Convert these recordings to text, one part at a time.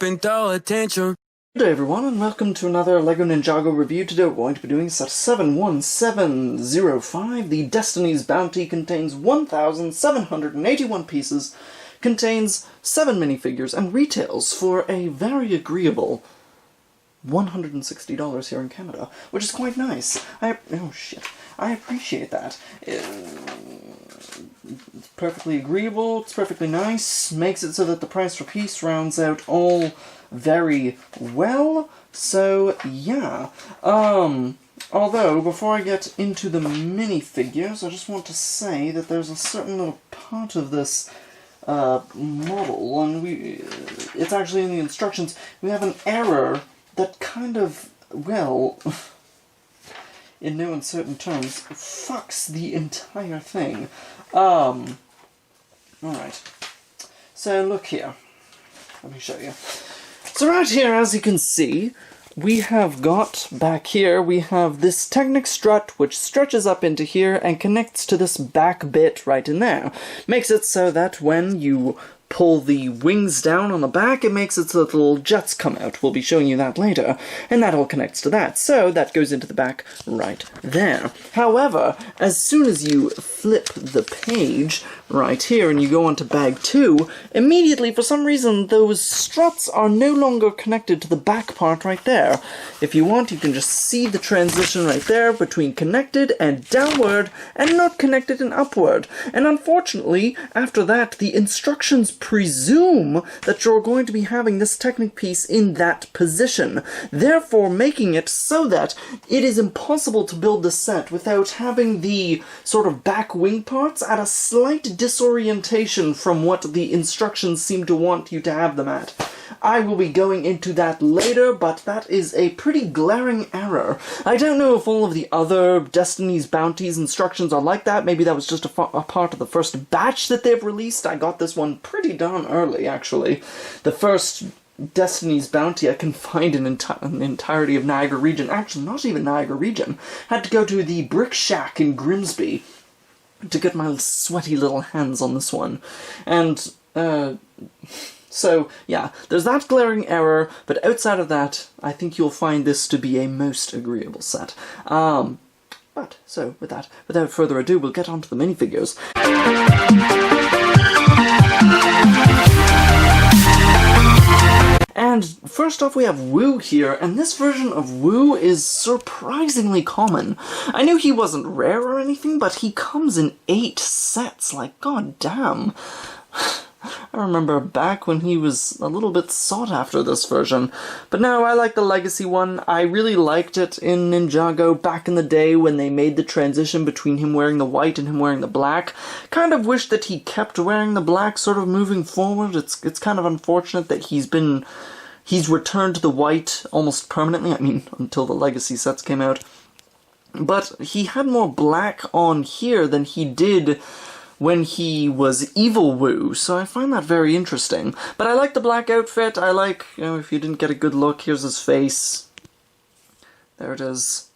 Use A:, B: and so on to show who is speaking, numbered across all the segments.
A: up and throw a tantrum.
B: Good day everyone, and welcome to another LEGO Ninjago review. Today we're going to be doing set 71705. The Destiny's Bounty contains 1,781 pieces, contains 7 minifigures, and retails for a very agreeable $160 here in Canada, which is quite nice. I appreciate that. It's perfectly agreeable, it's perfectly nice, makes it so that the price per piece rounds out all very well, so yeah. Although, before I get into the minifigures, I just want to say that there's a certain little part of this model, and it's actually in the instructions. We have an error that kind of, well, in no uncertain terms, fucks the entire thing. Alright. So, look here. Let me show you. So right here, as you can see, we have got, back here, we have this Technic strut, which stretches up into here and connects to this back bit right in there. Makes it so that when you pull the wings down on the back, it makes it so that little jets come out. We'll be showing you that later. And that all connects to that. So that goes into the back right there. However, as soon as you flip the page right here and you go on to bag 2, immediately, for some reason, those struts are no longer connected to the back part right there. If you want, you can just see the transition right there between connected and downward and not connected and upward. And unfortunately, after that, the instructions presume that you're going to be having this Technic piece in that position, therefore making it so that it is impossible to build the set without having the sort of back wing parts at a slight disorientation from what the instructions seem to want you to have them at. I will be going into that later, but that is a pretty glaring error. I don't know if all of the other Destiny's Bounties instructions are like that. Maybe that was just a part of the first batch that they've released. I got this one pretty darn early, actually. The first Destiny's Bounty I can find in the entirety of Niagara region. Actually, not even Niagara region. Had to go to the Brick Shack in Grimsby to get my sweaty little hands on this one. And, so, yeah, there's that glaring error, but outside of that, I think you'll find this to be a most agreeable set. But, so, with that, without further ado, we'll get on to the minifigures. And first off we have Wu here, and this version of Wu is surprisingly common. I knew he wasn't rare or anything, but he comes in 8 sets, like, god damn. I remember back when he was a little bit sought after, this version. But no, I like the Legacy one. I really liked it in Ninjago back in the day when they made the transition between him wearing the white and him wearing the black. Kind of wish that he kept wearing the black sort of moving forward. It's kind of unfortunate that he's returned to the white almost permanently. I mean, until the Legacy sets came out. But he had more black on here than he did when he was Evil Wu, so I find that very interesting. But I like the black outfit. I like, you know, if you didn't get a good look, here's his face. There it is.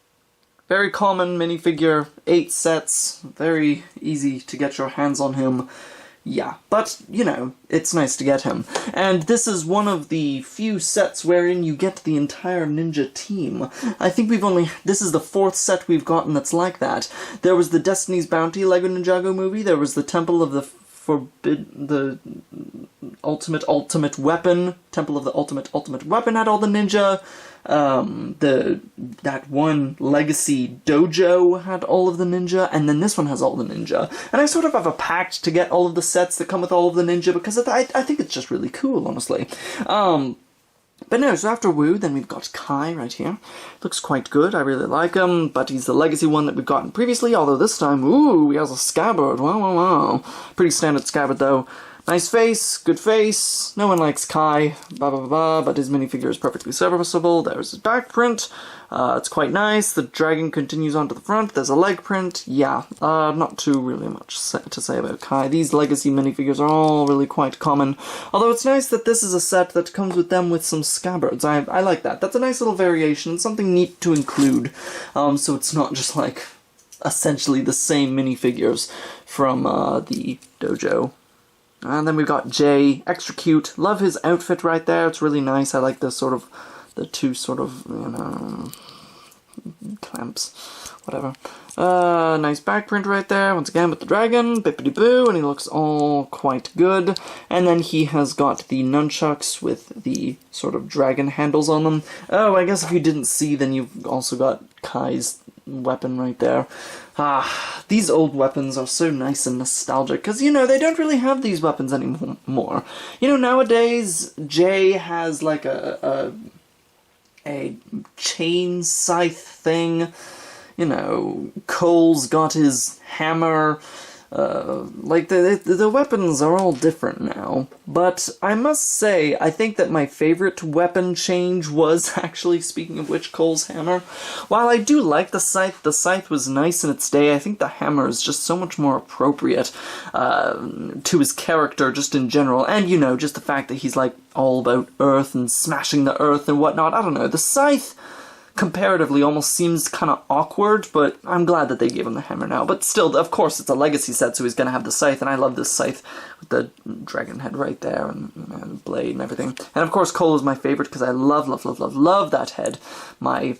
B: Very common minifigure, 8 sets, very easy to get your hands on him. Yeah, but, you know, it's nice to get him. And this is one of the few sets wherein you get the entire ninja team. I think this is the 4th set we've gotten that's like that. There was the Destiny's Bounty LEGO Ninjago movie, there was the Temple of the Ultimate Weapon. Temple of the Ultimate Weapon had all the ninja. That one Legacy Dojo had all of the ninja, and then this one has all the ninja. And I sort of have a pact to get all of the sets that come with all of the ninja, because I think it's just really cool, honestly. But no, so after Wu, then we've got Kai right here. Looks quite good, I really like him, but he's the Legacy one that we've gotten previously, although this time, ooh, he has a scabbard, wow. Pretty standard scabbard, though. Nice face, good face, no one likes Kai, but his minifigure is perfectly serviceable. There's his back print, it's quite nice, the dragon continues onto the front, there's a leg print, yeah, not too really much to say about Kai. These Legacy minifigures are all really quite common, although it's nice that this is a set that comes with them with some scabbards. I like that. That's a nice little variation, something neat to include, so it's not just like essentially the same minifigures from the dojo. And then we've got Jay, extra cute. Love his outfit right there. It's really nice. I like the sort of, the two sort of, you know, clamps, whatever. Nice back print right there, once again with the dragon, bippity-boo, and he looks all quite good. And then he has got the nunchucks with the sort of dragon handles on them. Oh, I guess if you didn't see, then you've also got Kai's weapon right there. These old weapons are so nice and nostalgic, because, you know, they don't really have these weapons anymore. You know, nowadays, Jay has, like, a chain scythe thing. You know, Cole's got his hammer. Like, the weapons are all different now. But I must say, I think that my favorite weapon change was actually, speaking of which, Cole's hammer. While I do like the scythe was nice in its day, I think the hammer is just so much more appropriate to his character, just in general. And, you know, just the fact that he's, like, all about earth and smashing the earth and whatnot. I don't know, the scythe comparatively almost seems kind of awkward, but I'm glad that they gave him the hammer now. But still, of course, it's a legacy set, so he's going to have the scythe, and I love this scythe with the dragon head right there, and, you know, the blade and everything. And of course, Cole is my favorite, because I love that head. My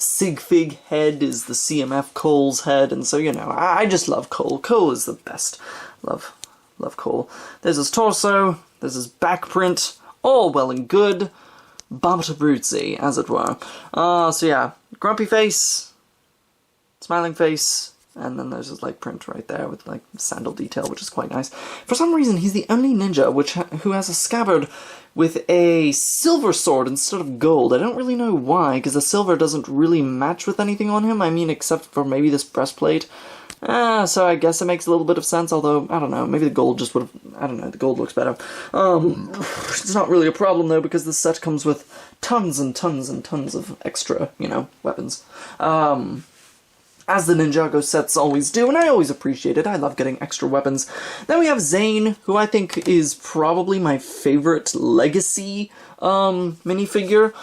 B: Sig-Fig head is the CMF Cole's head, and so, you know, I just love Cole. Cole is the best. Love Cole. There's his torso, there's his back print, all well and good. Babata Brutzi, as it were. So yeah, grumpy face, smiling face, and then there's his, like, print right there with, like, sandal detail, which is quite nice. For some reason, he's the only ninja who has a scabbard with a silver sword instead of gold. I don't really know why, because the silver doesn't really match with anything on him, I mean, except for maybe this breastplate. So I guess it makes a little bit of sense, although, I don't know, maybe the gold just would have, I don't know, the gold looks better. It's not really a problem, though, because this set comes with tons and tons and tons of extra, you know, weapons. As the Ninjago sets always do, and I always appreciate it. I love getting extra weapons. Then we have Zane, who I think is probably my favorite legacy minifigure.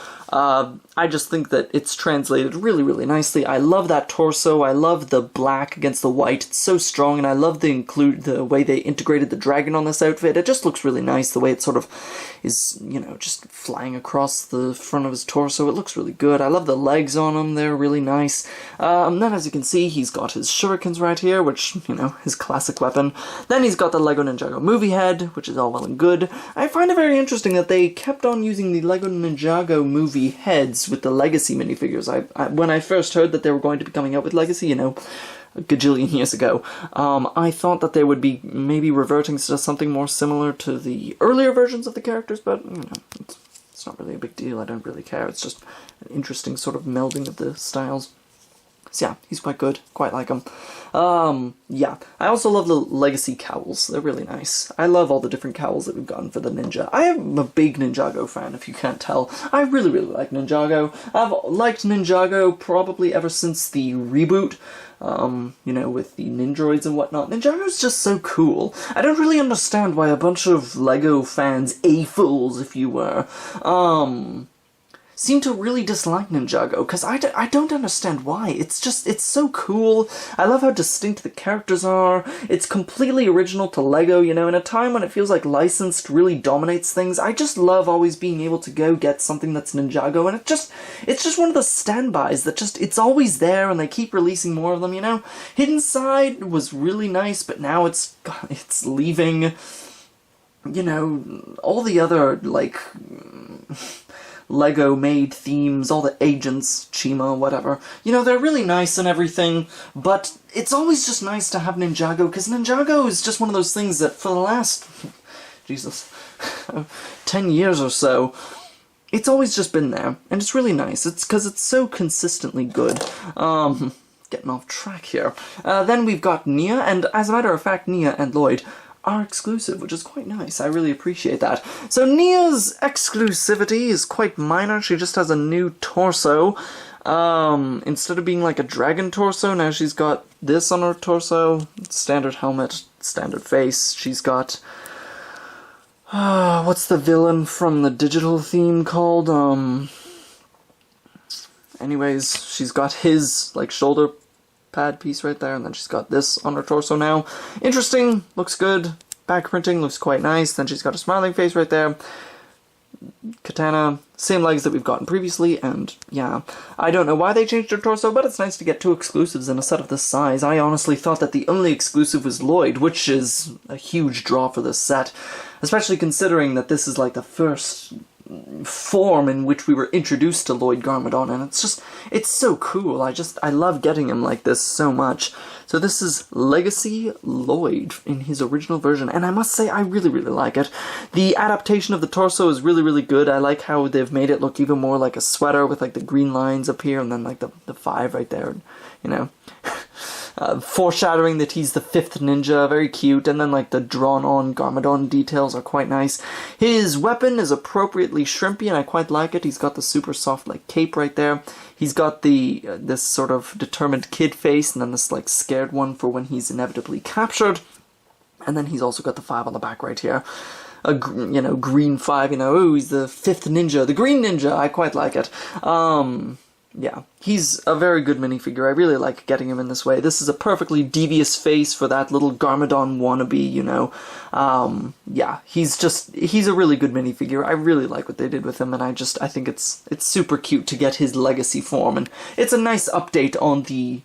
B: I just think that it's translated really, really nicely. I love that torso. I love the black against the white. It's so strong, and I love the way they integrated the dragon on this outfit. It just looks really nice, the way it sort of is, you know, just flying across the front of his torso. It looks really good. I love the legs on him. They're really nice. Then, as you can see, he's got his shurikens right here, which, you know, his classic weapon. Then he's got the Lego Ninjago movie head, which is all well and good. I find it very interesting that they kept on using the Lego Ninjago movie heads with the Legacy minifigures. When I first heard that they were going to be coming out with Legacy, you know, a gajillion years ago, I thought that they would be maybe reverting to something more similar to the earlier versions of the characters, but, you know, it's not really a big deal. I don't really care. It's just an interesting sort of melding of the styles. So yeah, he's quite good. Quite like him. Yeah. I also love the Legacy cowls. They're really nice. I love all the different cowls that we've gotten for the Ninja. I am a big Ninjago fan, if you can't tell. I really, really like Ninjago. I've liked Ninjago probably ever since the reboot. You know, with the Ninjroids and whatnot. Ninjago's just so cool. I don't really understand why a bunch of Lego fans, A-fools if you were, seem to really dislike Ninjago, because I don't understand why. It's just, it's so cool. I love how distinct the characters are. It's completely original to Lego, you know, in a time when it feels like licensed really dominates things. I just love always being able to go get something that's Ninjago, and it's just one of the standbys that just, it's always there, and they keep releasing more of them, you know. Hidden Side was really nice, but now it's leaving, you know, all the other, like, Lego-made themes, all the agents, Chima, whatever. You know, they're really nice and everything, but it's always just nice to have Ninjago, because Ninjago is just one of those things that for the last, Jesus, 10 years or so, it's always just been there, and it's really nice. It's because it's so consistently good. Getting off track here. Then we've got Nia, and as a matter of fact, Nia and Lloyd are exclusive, which is quite nice. I really appreciate that. So Nia's exclusivity is quite minor. She just has a new torso. Instead of being like a dragon torso, now she's got this on her torso. Standard helmet, standard face. She's got... what's the villain from the digital theme called? Anyways, she's got his, like, shoulder pad piece right there, and then she's got this on her torso now. Interesting, looks good. back printing looks quite nice. Then she's got a smiling face right there. Katana, same legs that we've gotten previously, and yeah, I don't know why they changed her torso, but it's nice to get 2 exclusives in a set of this size. I honestly thought that the only exclusive was Lloyd, which is a huge draw for this set, especially considering that this is like the first form in which we were introduced to Lloyd Garmadon, and it's so cool. I love getting him like this so much. So this is Legacy Lloyd in his original version, and I must say I really, really like it. The adaptation of the torso is really, really good. I like how they've made it look even more like a sweater with like the green lines up here and then like the 5 right there, you know. Foreshadowing that he's the 5th ninja, very cute, and then like the drawn-on Garmadon details are quite nice. His weapon is appropriately shrimpy, and I quite like it. He's got the super soft like cape right there. He's got the this sort of determined kid face, and then this like scared one for when he's inevitably captured. And then he's also got the 5 on the back right here. You know, green 5, you know, ooh, he's the 5th ninja, the green ninja, I quite like it. Yeah, he's a very good minifigure. I really like getting him in this way. This is a perfectly devious face for that little Garmadon wannabe, you know. Yeah, he's a really good minifigure. I really like what they did with him, and I think it's super cute to get his legacy form, and it's a nice update on the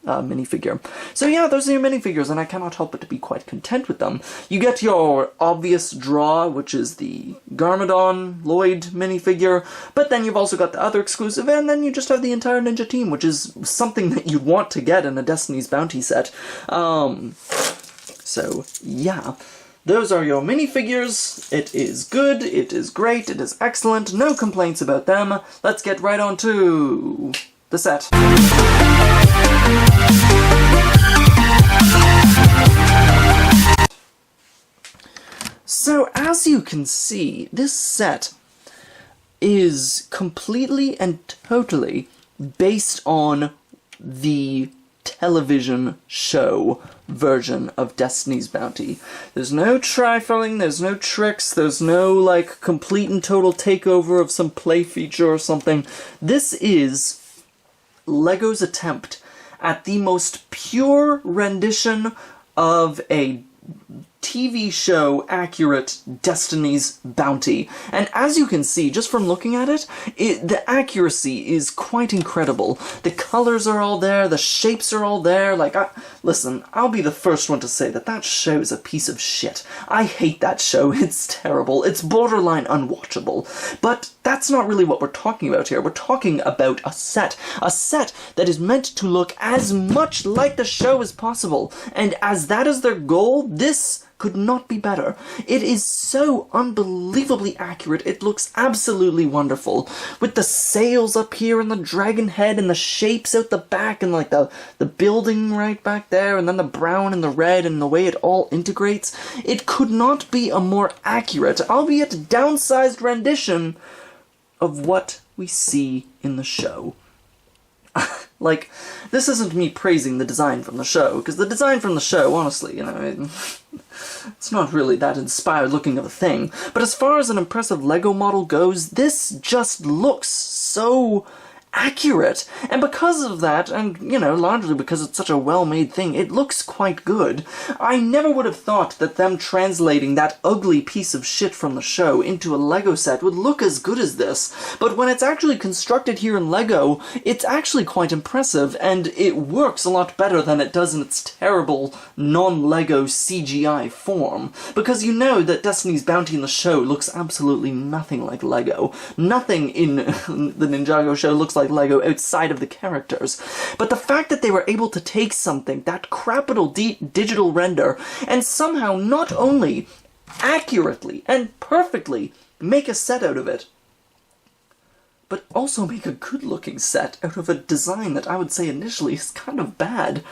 B: minifigure. So yeah, those are your minifigures, and I cannot help but to be quite content with them. You get your obvious draw, which is the Garmadon Lloyd minifigure, but then you've also got the other exclusive, and then you just have the entire ninja team, which is something that you'd want to get in a Destiny's Bounty set. So yeah, those are your minifigures. It is good, it is great, it is excellent, no complaints about them. Let's get right on to the set. So as you can see, this set is completely and totally based on the television show version of Destiny's Bounty. There's no trifling, there's no tricks, there's no like complete and total takeover of some play feature or something. This is LEGO's attempt at the most pure rendition of a TV show accurate Destiny's Bounty. And as you can see, just from looking at it, the accuracy is quite incredible. The colors are all there, the shapes are all there. Like, listen, I'll be the first one to say that show is a piece of shit. I hate that show. It's terrible. It's borderline unwatchable. But that's not really what we're talking about here. We're talking about a set that is meant to look as much like the show as possible. And as that is their goal, this could not be better. It is so unbelievably accurate. It looks absolutely wonderful. With the sails up here and the dragon head and the shapes out the back and like the building right back there and then the brown and the red and the way it all integrates. It could not be a more accurate, albeit downsized rendition of what we see in the show. Like, this isn't me praising the design from the show, because the design from the show, honestly, you know, it's not really that inspired looking of a thing. But as far as an impressive Lego model goes, this just looks so accurate. And because of that, and, you know, largely because it's such a well-made thing, it looks quite good. I never would have thought that them translating that ugly piece of shit from the show into a Lego set would look as good as this. But when it's actually constructed here in Lego, it's actually quite impressive, and it works a lot better than it does in its terrible non-Lego CGI form. Because you know that Destiny's Bounty in the show looks absolutely nothing like Lego. Nothing in the Ninjago show looks like Lego outside of the characters. But the fact that they were able to take something, that crappital digital render, and somehow not only accurately and perfectly make a set out of it, but also make a good-looking set out of a design that I would say initially is kind of bad.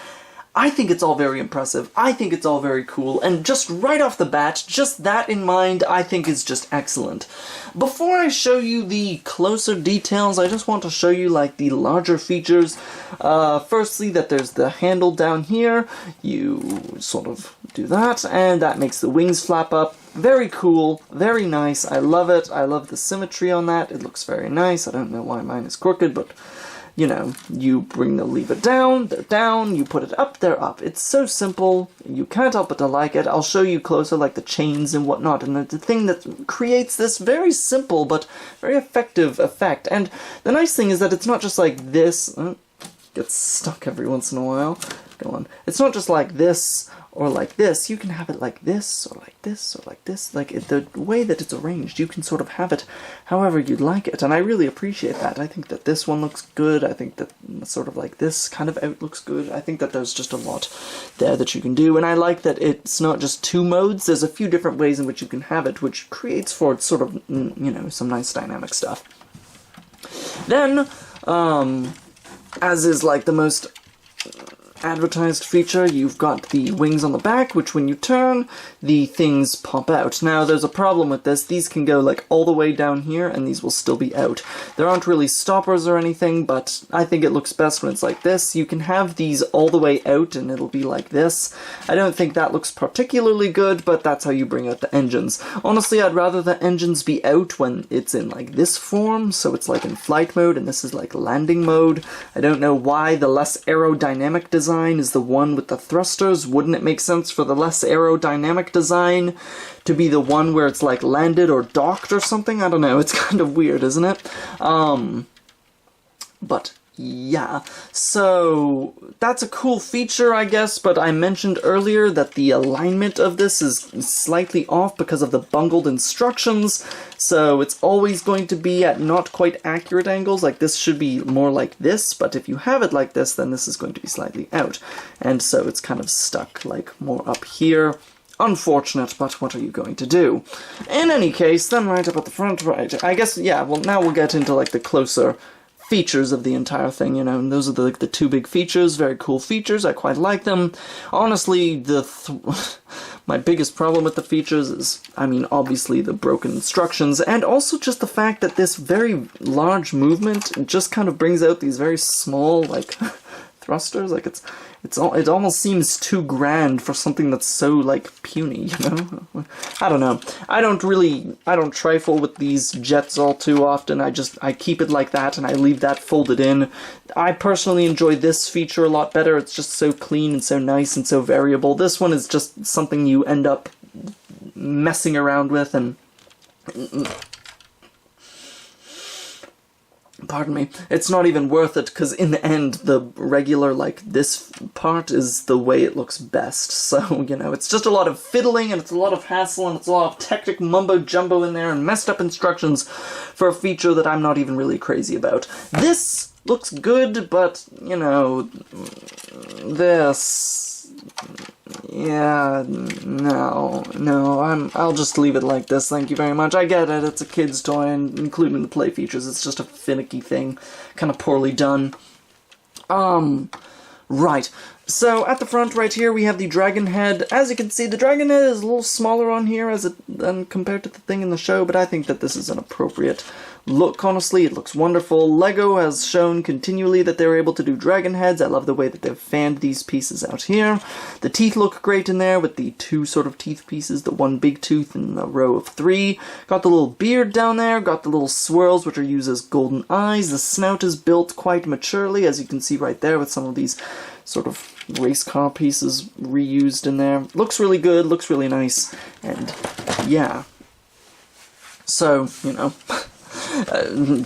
B: I think it's all very impressive, I think it's all very cool, and just right off the bat, just that in mind, I think is just excellent. Before I show you the closer details, I just want to show you, like, the larger features. Firstly, that there's the handle down here, you sort of do that, and that makes the wings flap up. Very cool, very nice, I love it, I love the symmetry on that, it looks very nice. I don't know why mine is crooked, but you know, you bring the lever down, they're down, you put it up, they're up. It's so simple, you can't help but to like it. I'll show you closer, like the chains and whatnot, and the thing that creates this very simple but very effective effect. And the nice thing is that it's not just like this, gets stuck every once in a while, go on. It's not just like this, or like this, you can have it like this, or like this, or like this. Like, the way that it's arranged, you can sort of have it however you'd like it, and I really appreciate that. I think that this one looks good, I think that sort of like this kind of out looks good. I think that there's just a lot there that you can do, and I like that it's not just 2 modes, there's a few different ways in which you can have it, which creates for sort of, you know, some nice dynamic stuff. Then, as is like the most advertised feature, you've got the wings on the back, which when you turn, the things pop out. Now, there's a problem with this. These can go like all the way down here, and these will still be out. There aren't really stoppers or anything, but I think it looks best when it's like this. You can have these all the way out, and it'll be like this. I don't think that looks particularly good, but that's how you bring out the engines. Honestly, I'd rather the engines be out when it's in like this form, so it's like in flight mode, and this is like landing mode. I don't know why the less aerodynamic design is the one with the thrusters. Wouldn't it make sense for the less aerodynamic design to be the one where it's like landed or docked or something? I don't know, it's kind of weird, isn't it? But yeah, so that's a cool feature, I guess, but I mentioned earlier that the alignment of this is slightly off because of the bungled instructions, so it's always going to be at not quite accurate angles. Like, this should be more like this, but if you have it like this, then this is going to be slightly out, and so it's kind of stuck, like, more up here. Unfortunate, but what are you going to do? In any case, then right up at the front, right, I guess, yeah, well, now we'll get into, like, the closer features of the entire thing, you know, and those are the 2 big features, very cool features, I quite like them. Honestly, my biggest problem with the features is, I mean, obviously the broken instructions, and also just the fact that this very large movement just kind of brings out these very small, like, thrusters. Like, it almost seems too grand for something that's so, like, puny, you know? I don't know. I don't trifle with these jets all too often. I keep it like that, and I leave that folded in. I personally enjoy this feature a lot better. It's just so clean and so nice and so variable. This one is just something you end up messing around with, and pardon me, it's not even worth it, because in the end, the regular, like, this part is the way it looks best. So, you know, it's just a lot of fiddling, and it's a lot of hassle, and it's a lot of technic mumbo-jumbo in there, and messed up instructions for a feature that I'm not even really crazy about. This looks good, but, you know, this... yeah, no, I'll just leave it like this, thank you very much. I get it, it's a kid's toy, and including the play features, it's just a finicky thing, kind of poorly done. Right. So, at the front right here, we have the dragon head. As you can see, the dragon head is a little smaller on here than compared to the thing in the show, but I think that this is an appropriate look, honestly. It looks wonderful. LEGO has shown continually that they're able to do dragon heads. I love the way that they've fanned these pieces out here. The teeth look great in there with the 2 sort of teeth pieces, the 1 big tooth and a row of 3. Got the little beard down there, got the little swirls which are used as golden eyes. The snout is built quite maturely, as you can see right there with some of these sort of race car pieces reused in there. Looks really good, looks really nice, and yeah. So, you know,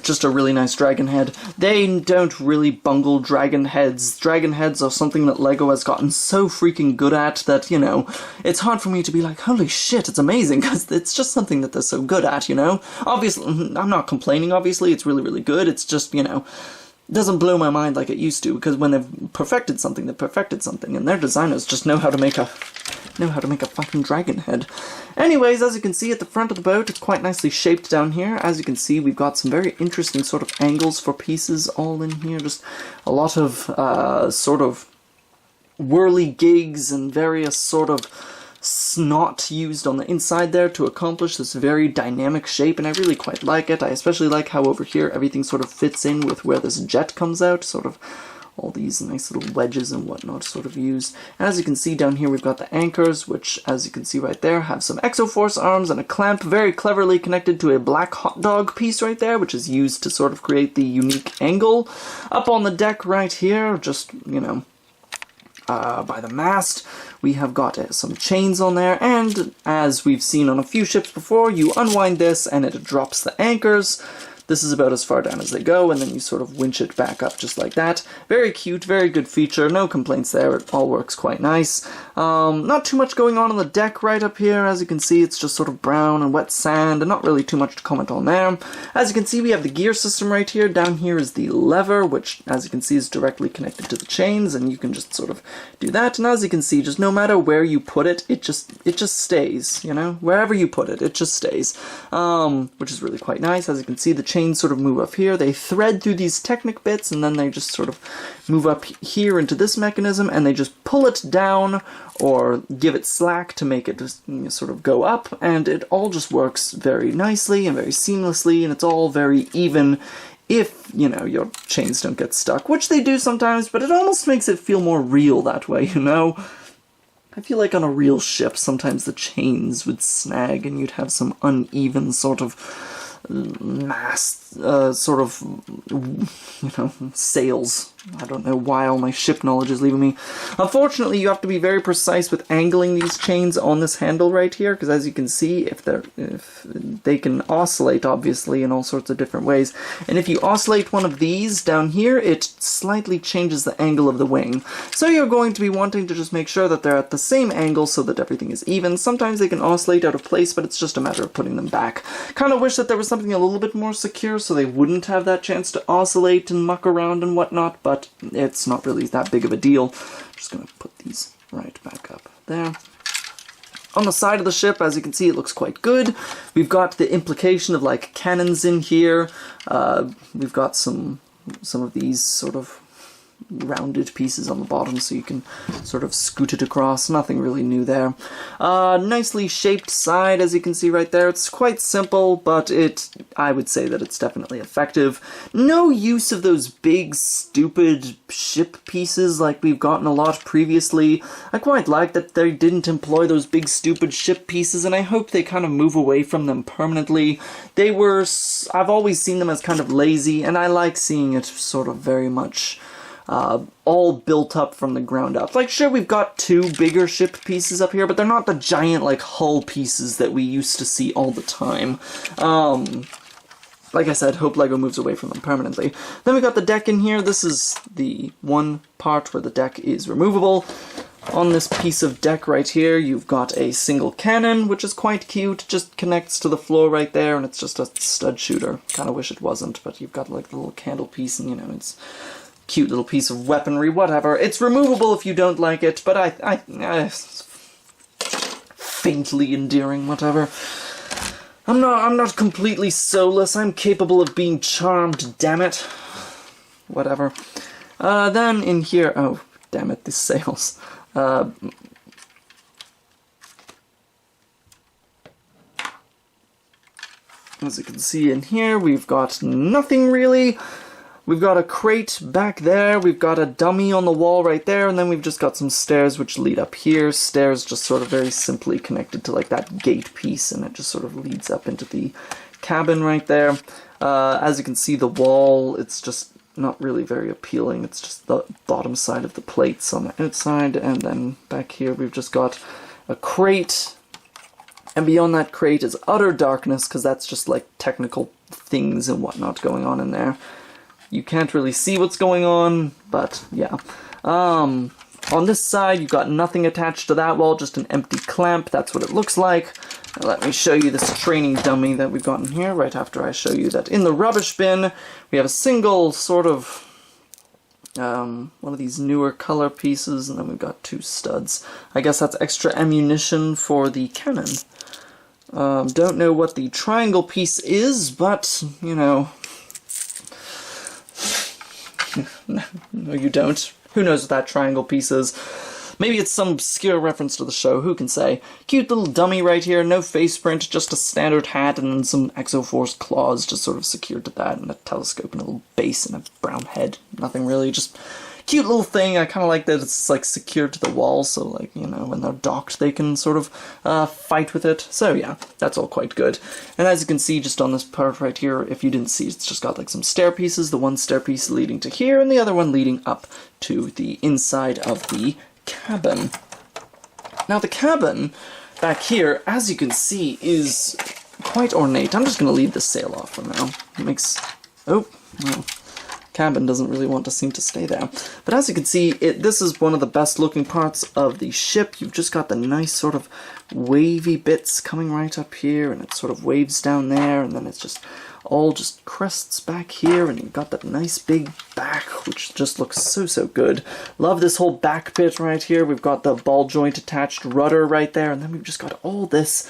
B: just a really nice dragon head. They don't really bungle dragon heads. Dragon heads are something that LEGO has gotten so freaking good at that, you know, it's hard for me to be like, holy shit, it's amazing, because it's just something that they're so good at, you know? Obviously, I'm not complaining, obviously, it's really, really good, it's just, you know, doesn't blow my mind like it used to, because when they've perfected something, and their designers just know how to make a fucking dragon head. Anyways, as you can see at the front of the boat, it's quite nicely shaped down here. As you can see, we've got some very interesting sort of angles for pieces all in here, just a lot of sort of whirly gigs and various sort of snot used on the inside there to accomplish this very dynamic shape, and I really quite like it. I especially like how over here everything sort of fits in with where this jet comes out, sort of all these nice little wedges and whatnot sort of used. And as you can see down here, we've got the anchors, which, as you can see right there, have some Exoforce arms and a clamp very cleverly connected to a black hot dog piece right there, which is used to sort of create the unique angle. Up on the deck right here, just, you know, by the mast, we have got some chains on there, and as we've seen on a few ships before, you unwind this and it drops the anchors. This is about as far down as they go, and then you sort of winch it back up just like that. Very cute, very good feature, no complaints there, it all works quite nice. Not too much going on the deck right up here. As you can see, it's just sort of brown and wet sand, and not really too much to comment on there. As you can see, we have the gear system right here. Down here is the lever, which, as you can see, is directly connected to the chains, and you can just sort of do that. And as you can see, just no matter where you put it, it just stays, you know? Wherever you put it, it just stays. Which is really quite nice. As you can see, the chains sort of move up here. They thread through these Technic bits, and then they just sort of move up here into this mechanism, and they just pull it down or give it slack to make it just, you know, sort of go up, and it all just works very nicely and very seamlessly, and it's all very even if, you know, your chains don't get stuck, which they do sometimes, but it almost makes it feel more real that way, you know? I feel like on a real ship, sometimes the chains would snag and you'd have some uneven sort of mass, sort of, you know, sails. I don't know why all my ship knowledge is leaving me. Unfortunately, you have to be very precise with angling these chains on this handle right here, because as you can see, if they can oscillate, obviously, in all sorts of different ways. And if you oscillate one of these down here, it slightly changes the angle of the wing. So you're going to be wanting to just make sure that they're at the same angle so that everything is even. Sometimes they can oscillate out of place, but it's just a matter of putting them back. Kind of wish that there was something a little bit more secure so they wouldn't have that chance to oscillate and muck around and whatnot, but it's not really that big of a deal. I'm just going to put these right back up there. On the side of the ship, as you can see, it looks quite good. We've got the implication of like cannons in here. We've got some of these sort of rounded pieces on the bottom so you can sort of scoot it across. Nothing really new there. Nicely shaped side, as you can see right there. It's quite simple, but I would say that it's definitely effective. No use of those big, stupid ship pieces like we've gotten a lot previously. I quite like that they didn't employ those big, stupid ship pieces, and I hope they kind of move away from them permanently. I've always seen them as kind of lazy, and I like seeing it sort of very much all built up from the ground up. Like, sure, we've got two bigger ship pieces up here, but they're not the giant, like, hull pieces that we used to see all the time. Like I said, hope LEGO moves away from them permanently. Then we got the deck in here. This is the one part where the deck is removable. On this piece of deck right here, you've got a single cannon, which is quite cute. Just connects to the floor right there, and it's just a stud shooter. Kind of wish it wasn't, but you've got, like, the little candle piece, and, you know, it's cute little piece of weaponry, whatever. It's removable if you don't like it, but I faintly endearing, whatever. I'm not completely soulless. I'm capable of being charmed, damn it. Whatever. Then in here, oh, damn it, these sails. As you can see in here, we've got nothing really. We've got a crate back there, we've got a dummy on the wall right there, and then we've just got some stairs which lead up here. Stairs just sort of very simply connected to like that gate piece, and it just sort of leads up into the cabin right there. As you can see, the wall, it's just not really very appealing. It's just the bottom side of the plates on the outside, and then back here we've just got a crate, and beyond that crate is utter darkness, because that's just like technical things and whatnot going on in there. You can't really see what's going on, but yeah. On this side, you've got nothing attached to that wall, just an empty clamp. That's what it looks like. Now let me show you this training dummy that we've got in here, right after I show you that in the rubbish bin, we have a single sort of, one of these newer color pieces, and then we've got two studs. I guess that's extra ammunition for the cannon. Don't know what the triangle piece is, but, you know, no, you don't. Who knows what that triangle piece is? Maybe it's some obscure reference to the show, who can say? Cute little dummy right here, no face print, just a standard hat and then some Exoforce claws just sort of secured to that, and a telescope and a little base and a brown head. Nothing really, just cute little thing. I kind of like that it's like secured to the wall, so like, you know, when they're docked they can sort of fight with it. So yeah, that's all quite good. And as you can see just on this part right here, if you didn't see, it's just got like some stair pieces, the one stair piece leading to here and the other one leading up to the inside of the cabin. Now the cabin back here, as you can see, is quite ornate. I'm just going to leave the sail off for now. It makes... oh, well, cabin doesn't really want to seem to stay there. But as you can see, this is one of the best looking parts of the ship. You've just got the nice sort of wavy bits coming right up here, and it sort of waves down there, and then it's just all just crests back here, and you've got that nice big back, which just looks so good. Love this whole back bit right here. We've got the ball joint attached rudder right there, and then we've just got all this,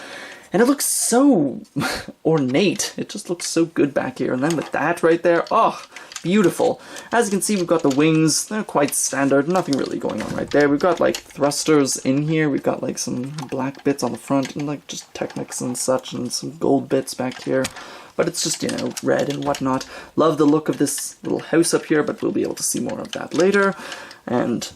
B: and it looks so ornate. It just looks so good back here, and then with that right there, oh, beautiful. As you can see, we've got the wings. They're quite standard, nothing really going on right there. We've got like thrusters in here. We've got like some black bits on the front and like just Technics and such, and some gold bits back here. But it's just, you know, red and whatnot. Love the look of this little house up here, but we'll be able to see more of that later. And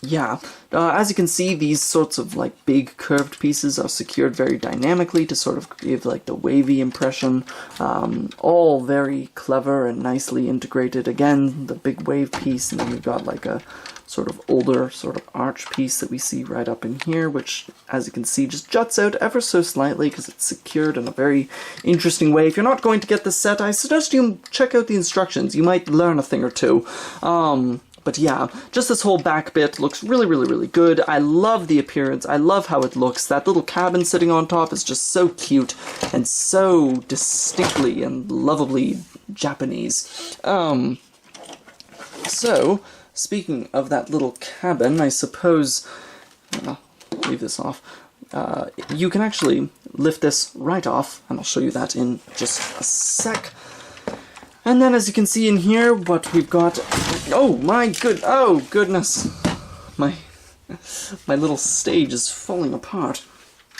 B: yeah, as you can see, these sorts of like big curved pieces are secured very dynamically to sort of give like the wavy impression. All very clever and nicely integrated. Again, the big wave piece, and then we've got like a sort of older sort of arch piece that we see right up in here, which, as you can see, just juts out ever so slightly because it's secured in a very interesting way. If you're not going to get this set, I suggest you check out the instructions. You might learn a thing or two. But yeah, just this whole back bit looks really good. I love the appearance. I love how it looks. That little cabin sitting on top is just so cute and so distinctly and lovably Japanese. So, speaking of that little cabin, I suppose... leave this off. You can actually lift this right off, and I'll show you that in just a sec. And then, as you can see in here, what we've got... oh goodness! My little stage is falling apart.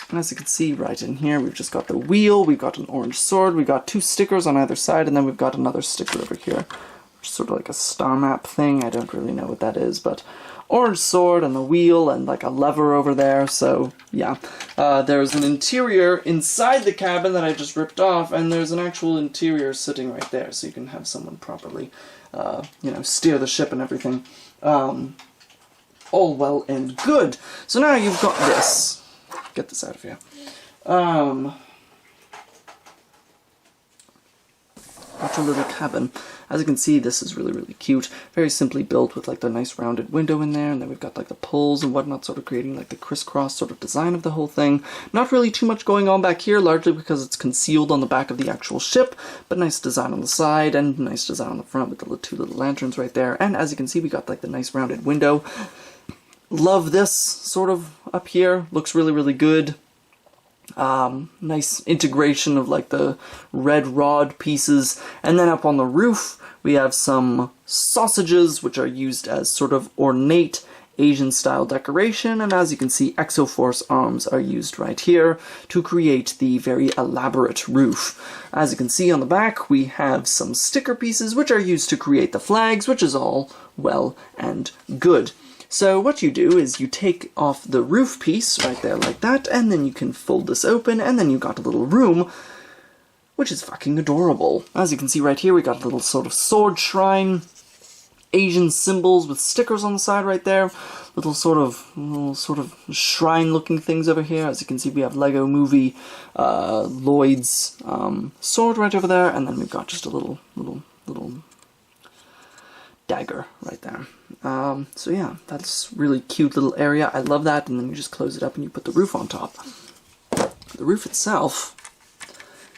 B: And as you can see right in here, we've just got the wheel, we've got an orange sword, we've got 2 stickers on either side, and then we've got another sticker over here. Sort of like a star map thing. I don't really know what that is, but orange sword and the wheel and like a lever over there. So yeah, there's an interior inside the cabin that I just ripped off, and there's an actual interior sitting right there, so you can have someone properly, you know, steer the ship and everything. All well and good. So now you've got this. Get this out of here. Got your little cabin. As you can see, this is really cute. Very simply built with like the nice rounded window in there, and then we've got like the poles and whatnot, sort of creating like the crisscross sort of design of the whole thing. Not really too much going on back here, largely because it's concealed on the back of the actual ship, but nice design on the side and nice design on the front with the 2 little lanterns right there. And as you can see, we got like the nice rounded window. Love this sort of up here. Looks really good. Nice integration of like the red rod pieces. And then up on the roof we have some sausages, which are used as sort of ornate Asian style decoration, and as you can see, Exoforce arms are used right here to create the very elaborate roof. As you can see on the back, we have some sticker pieces which are used to create the flags, which is all well and good. So what you do is you take off the roof piece right there like that, and then you can fold this open, and then you've got a little room, which is fucking adorable. As you can see right here, we got a little sort of sword shrine, Asian symbols with stickers on the side right there, little sort of shrine-looking things over here. As you can see, we have Lego Movie Lloyd's sword right over there, and then we've got just a little dagger right there. So yeah, that's really cute little area. I love that, and then you just close it up and you put the roof on top. The roof itself,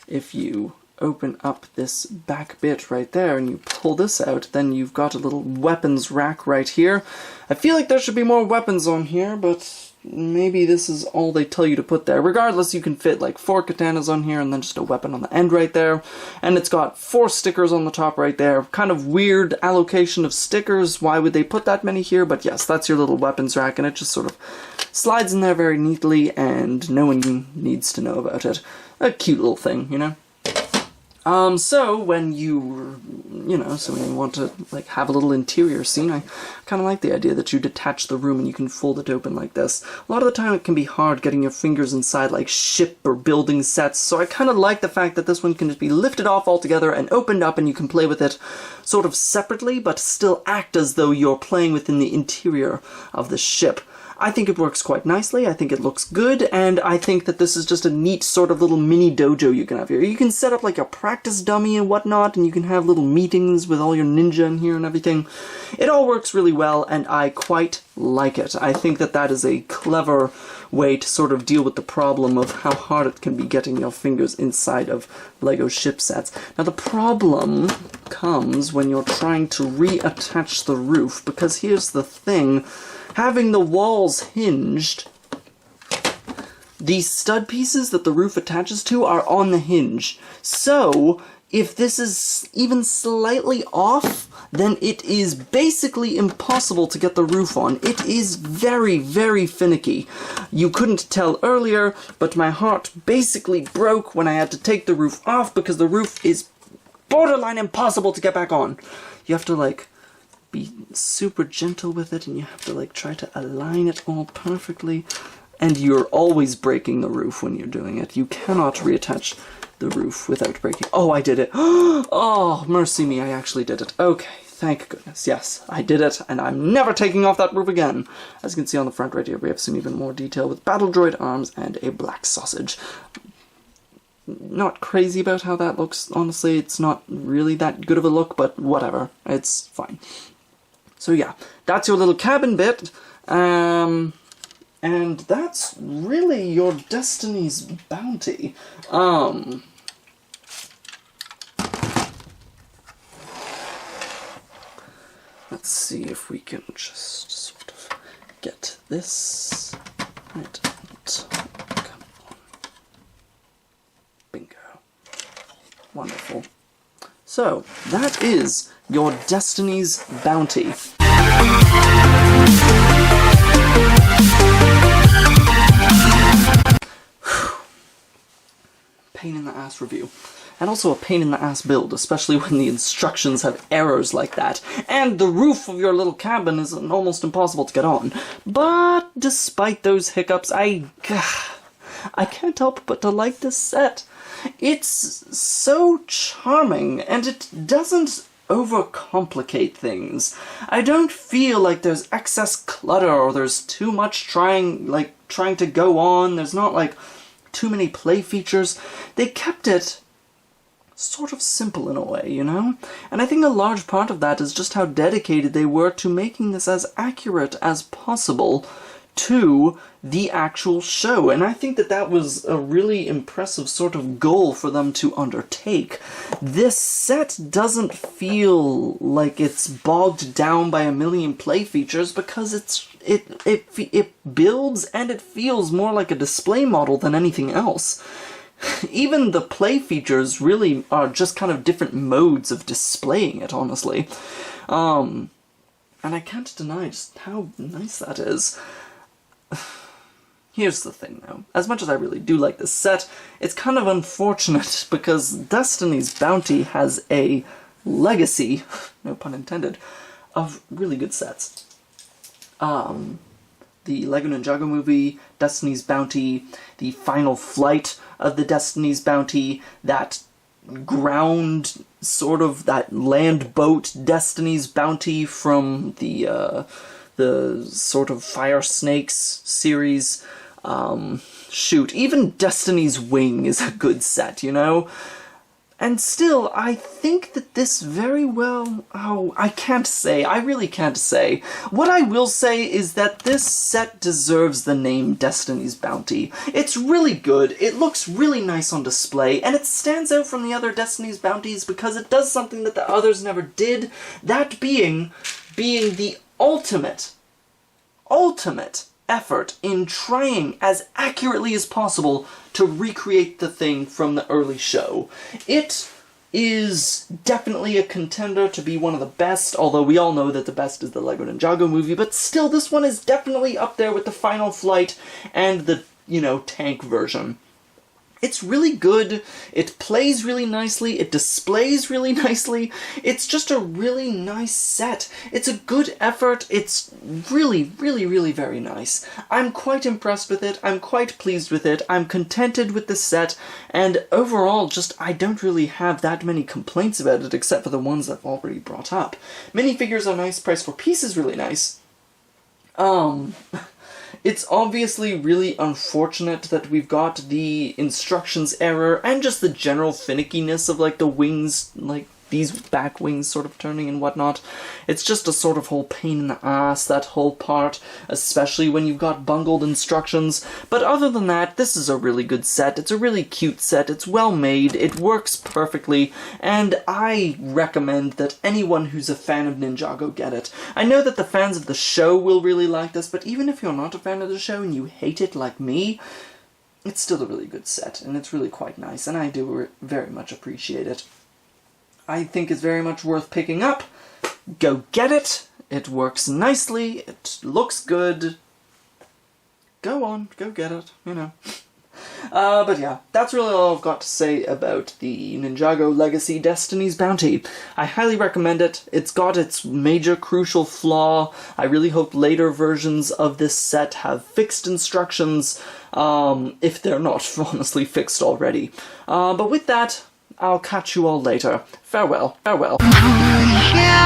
B: if you open up this back bit right there and you pull this out, then you've got a little weapons rack right here. I feel like there should be more weapons on here, but maybe this is all they tell you to put there. Regardless, you can fit like 4 katanas on here and then just a weapon on the end right there. And it's got 4 stickers on the top right there. Kind of weird allocation of stickers. Why would they put that many here? But yes, that's your little weapons rack, and it just sort of slides in there very neatly, and no one needs to know about it. A cute little thing, you know? So when you want to, like, have a little interior scene, I kind of like the idea that you detach the room and you can fold it open like this. A lot of the time it can be hard getting your fingers inside, like, ship or building sets, so I kind of like the fact that this one can just be lifted off altogether and opened up and you can play with it sort of separately, but still act as though you're playing within the interior of the ship. I think it works quite nicely, I think it looks good, and I think that this is just a neat sort of little mini dojo you can have here. You can set up like a practice dummy and whatnot, and you can have little meetings with all your ninja in here and everything. It all works really well, and I quite like it. I think that that is a clever way to sort of deal with the problem of how hard it can be getting your fingers inside of Lego ship sets. Now the problem comes when you're trying to reattach the roof, because here's the thing. Having the walls hinged, these stud pieces that the roof attaches to are on the hinge. So, if this is even slightly off, then it is basically impossible to get the roof on. It is very, very finicky. You couldn't tell earlier, but my heart basically broke when I had to take the roof off because the roof is borderline impossible to get back on. You have to, like, be super gentle with it, and you have to, like, try to align it all perfectly, and you're always breaking the roof when you're doing it. You cannot reattach the roof without breaking. Oh, I did it. Oh, mercy me, I actually did it. Okay, thank goodness. Yes, I did it, and I'm never taking off that roof again. As you can see on the front right here, we have some even more detail with battle droid arms and a black sausage. Not crazy about how that looks, honestly. It's not really that good of a look, but whatever. It's fine. So yeah, that's your little cabin bit, and that's really your Destiny's Bounty. Let's see if we can just sort of get this right on top. Come on. Bingo. Wonderful. So, that is your Destiny's Bounty. Pain in the ass review. And also a pain in the ass build, especially when the instructions have errors like that. And the roof of your little cabin is almost impossible to get on. But despite those hiccups, I can't help but to like this set. It's so charming, and it doesn't overcomplicate things. I don't feel like there's excess clutter or there's too much trying to go on. There's not like too many play features. They kept it sort of simple in a way, you know? And I think a large part of that is just how dedicated they were to making this as accurate as possible to the actual show, and I think that that was a really impressive sort of goal for them to undertake. This set doesn't feel like it's bogged down by a million play features because it builds and it feels more like a display model than anything else. Even the play features really are just kind of different modes of displaying it, honestly. And I can't deny just how nice that is. Here's the thing, though. As much as I really do like this set, it's kind of unfortunate because Destiny's Bounty has a legacy, no pun intended, of really good sets. The Lego Ninjago movie, Destiny's Bounty, the final flight of the Destiny's Bounty, that ground, sort of, that land boat Destiny's Bounty from the sort of Fire Snakes series. Shoot, even Destiny's Wing is a good set, you know? And still, I think that this very well... Oh, I really can't say. What I will say is that this set deserves the name Destiny's Bounty. It's really good, it looks really nice on display, and it stands out from the other Destiny's Bounties because it does something that the others never did, that being the ultimate effort in trying as accurately as possible to recreate the thing from the early show. It is definitely a contender to be one of the best, although we all know that the best is the Lego Ninjago movie, but still this one is definitely up there with the Final Flight and the, tank version. It's really good, it plays really nicely, it displays really nicely, it's just a really nice set. It's a good effort, it's really, really, really very nice. I'm quite impressed with it, I'm quite pleased with it, I'm contented with the set, and overall just I don't really have that many complaints about it except for the ones I've already brought up. Minifigures are nice, price per piece is really nice. It's obviously really unfortunate that we've got the instructions error and just the general finickiness of, like, the wings, like, these back wings sort of turning and whatnot. It's just a sort of whole pain in the ass, that whole part, especially when you've got bungled instructions. But other than that, this is a really good set. It's a really cute set. It's well made. It works perfectly. And I recommend that anyone who's a fan of Ninjago get it. I know that the fans of the show will really like this, but even if you're not a fan of the show and you hate it like me, it's still a really good set, and it's really quite nice, and I do very much appreciate it. I think it's very much worth picking up. Go get it. It works nicely. It looks good. Go on, go get it, you know. But yeah, that's really all I've got to say about the Ninjago Legacy Destiny's Bounty. I highly recommend it. It's got its major crucial flaw. I really hope later versions of this set have fixed instructions, if they're not honestly fixed already. But with that, I'll catch you all later. Farewell, farewell.
A: Yeah.